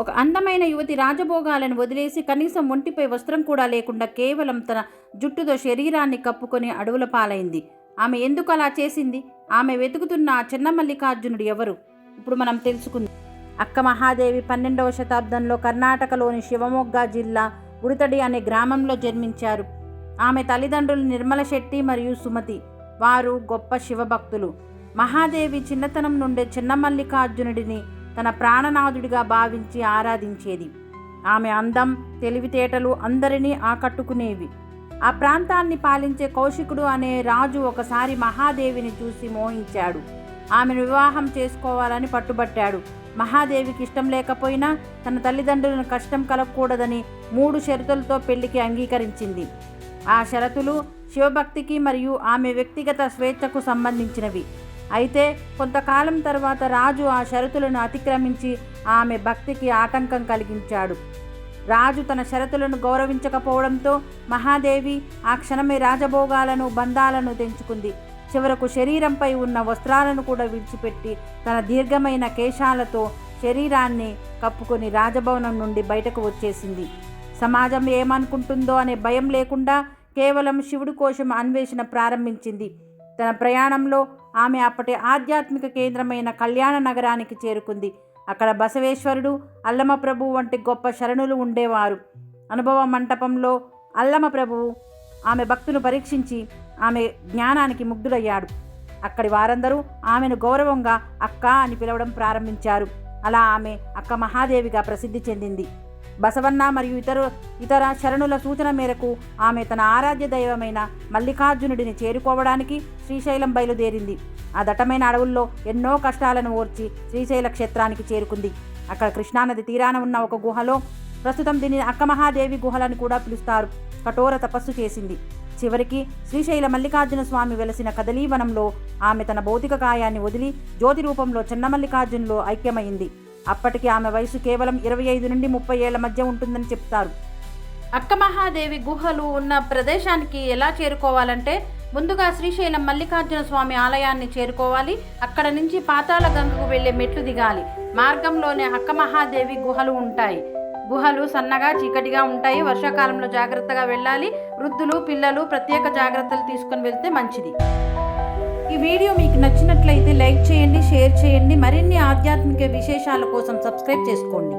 ఒక అందమైన యువతి రాజభోగాలను వదిలేసి కనీసం ఒంటిపై వస్త్రం కూడా లేకుండా కేవలం తన జుట్టుతో శరీరాన్ని కప్పుకొని అడవుల పాలైంది. ఆమె ఎందుకు అలా చేసింది? ఆమె వెతుకుతున్న చెన్నమల్లికార్జునుడు ఎవరు? ఇప్పుడు మనం తెలుసుకుందాం. అక్క మహాదేవి 12వ శతాబ్దంలో కర్ణాటకలోని శివమొగ్గ జిల్లా ఉడతడి అనే గ్రామంలో జన్మించారు. ఆమె తల్లిదండ్రులు నిర్మల శెట్టి మరియు సుమతి. వారు గొప్ప శివభక్తులు. మహాదేవి చిన్నతనం నుండే చెన్నమల్లికార్జునుడిని తన ప్రాణనాథుడిగా భావించి ఆరాధించేది. ఆమె అందం, తెలివితేటలు అందరినీ ఆకట్టుకునేవి. ఆ ప్రాంతాన్ని పాలించే కౌశికుడు అనే రాజు ఒకసారి మహాదేవిని చూసి మోహించాడు. ఆమెను వివాహం చేసుకోవాలని పట్టుబట్టాడు. మహాదేవికి ఇష్టం లేకపోయినా తన తల్లిదండ్రులను కష్టం కలగకూడదని 3 షరతులతో పెళ్లికి అంగీకరించింది. ఆ షరతులు శివభక్తికి మరియు ఆమె వ్యక్తిగత స్వేచ్ఛకు సంబంధించినవి. అయితే కొంతకాలం తర్వాత రాజు ఆ షరతులను అతిక్రమించి ఆమె భక్తికి ఆటంకం కలిగించాడు. రాజు తన షరతులను గౌరవించకపోవడంతో మహాదేవి ఆ క్షణమే రాజభోగాలను, బంధాలను తెంచుకుంది. చివరకు శరీరంపై ఉన్న వస్త్రాలను కూడా విడిచిపెట్టి తన దీర్ఘమైన కేశాలతో శరీరాన్ని కప్పుకొని రాజభవనం నుండి బయటకు వచ్చేసింది. సమాజం ఏమనుకుంటుందో అనే భయం లేకుండా కేవలం శివుడి కోసం అన్వేషణ ప్రారంభించింది. తన ప్రయాణంలో ఆమె అప్పటి ఆధ్యాత్మిక కేంద్రమైన కళ్యాణ నగరానికి చేరుకుంది. అక్కడ బసవేశ్వరుడు, అల్లమప్రభువు వంటి గొప్ప శరణులు ఉండేవారు. అనుభవ మంటపంలో అల్లమప్రభువు ఆమె భక్తును పరీక్షించి ఆమె జ్ఞానానికి ముగ్ధుడయ్యాడు. అక్కడి వారందరూ ఆమెను గౌరవంగా అక్క అని పిలవడం ప్రారంభించారు. అలా ఆమె అక్క మహాదేవిగా ప్రసిద్ధి చెందింది. బసవన్న మరియు ఇతర శరణుల సూచన మేరకు ఆమె తన ఆరాధ్య దైవమైన మల్లికార్జునుడిని చేరుకోవడానికి శ్రీశైలం బయలుదేరింది. ఆ దట్టమైన అడవుల్లో ఎన్నో కష్టాలను ఓర్చి శ్రీశైల క్షేత్రానికి చేరుకుంది. అక్కడ కృష్ణానది తీరాన ఉన్న ఒక గుహలో, ప్రస్తుతం దీనిని అక్క మహాదేవి గుహలని కూడా పిలుస్తారు, కఠోర తపస్సు చేసింది. చివరికి శ్రీశైల మల్లికార్జున స్వామి వెలసిన కదలీవనంలో ఆమె తన భౌతిక కాయాన్ని వదిలి జ్యోతి రూపంలో చెన్నమల్లికార్జునులో ఐక్యమైంది. అప్పటికి ఆమె వయసు కేవలం 25 నుండి 30 ఏళ్ల మధ్య ఉంటుందని చెప్తారు. అక్క మహాదేవి గుహలు ఉన్న ప్రదేశానికి ఎలా చేరుకోవాలంటే, ముందుగా శ్రీశైలం మల్లికార్జున స్వామి ఆలయాన్ని చేరుకోవాలి. అక్కడ నుంచి పాతాళ గంగకు వెళ్లే మెట్లు దిగాలి. మార్గంలోనే అక్క మహాదేవి గుహలు ఉంటాయి. గుహలు సన్నగా చీకటిగా ఉంటాయి. వర్షాకాలంలో జాగ్రత్తగా వెళ్ళాలి. వృద్ధులు, పిల్లలు ప్రత్యేక జాగ్రత్తలు తీసుకొని వెళ్తే మంచిది. ఈ వీడియో మీకు నచ్చినట్లయితే లైక్ చేయండి, షేర్ చేయండి. మరిన్ని ఆధ్యాత్మిక విశేషాల కోసం సబ్స్క్రైబ్ చేసుకోండి.